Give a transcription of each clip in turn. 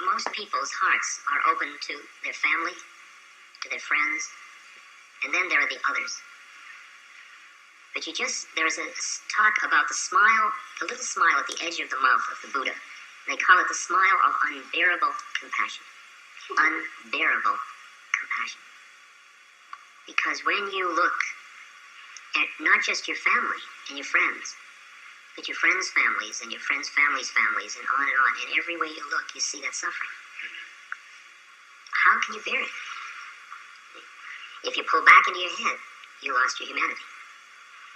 Most people's hearts are open to their family, to their friends, and then there are the others. But there's a talk about the smile, the little smile at the edge of the mouth of the Buddha. They call it the smile of unbearable compassion. Unbearable compassion. Because when you look at not just your family and your friends, but your friends' families and your friends' families' families, and on, and every way you look, you see that suffering. How can you bear it? If you pull back into your head, you lost your humanity.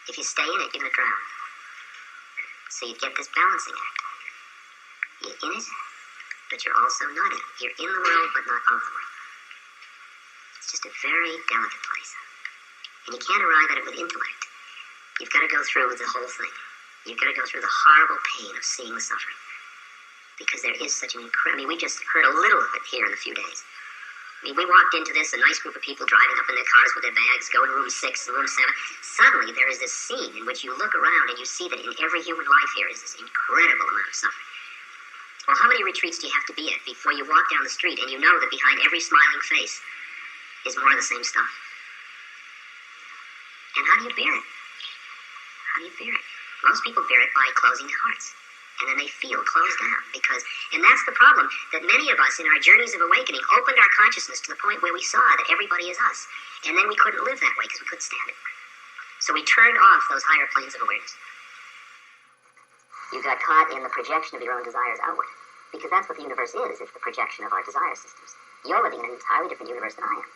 If you stay in it, you're going to drown. So you get this balancing act. You're in it, but you're also not in it. You're in the world, but not of the world. It's just a very delicate place. And you can't arrive at it with intellect. You've got to go through the whole thing. You've got to go through the horrible pain of seeing the suffering. Because there is such an incredible... we just heard a little of it here in a few days. We walked into this, a nice group of people driving up in their cars with their bags, going room 6 and room 7. Suddenly, there is this scene in which you look around and you see that in every human life here is this incredible amount of suffering. Well, how many retreats do you have to be at before you walk down the street and you know that behind every smiling face is more of the same stuff? And how do you bear it? How do you bear it? Most people bear it by closing their hearts. And then they feel closed down and that's the problem, that many of us in our journeys of awakening opened our consciousness to the point where we saw that everybody is us. And then we couldn't live that way because we couldn't stand it. So we turned off those higher planes of awareness. You got caught in the projection of your own desires outward. Because that's what the universe is. It's the projection of our desire systems. You're living in an entirely different universe than I am.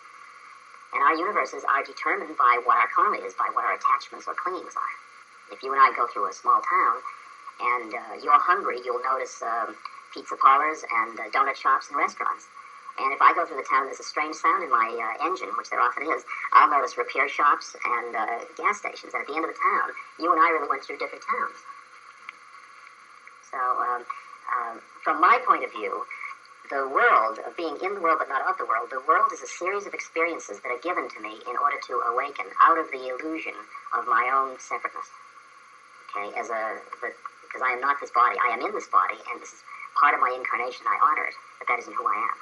And our universes are determined by what our karma is, by what our attachments or clingings are. If you and I go through a small town, and you're hungry, you'll notice pizza parlors and donut shops and restaurants. And if I go through the town and there's a strange sound in my engine, which there often is, I'll notice repair shops and gas stations. And at the end of the town, you and I really went through different towns. So from my point of view, the world, of being in the world but not of the world is a series of experiences that are given to me in order to awaken out of the illusion of my own separateness. Okay, because I am not this body. I am in this body, and this is part of my incarnation. I honor it, but that isn't who I am.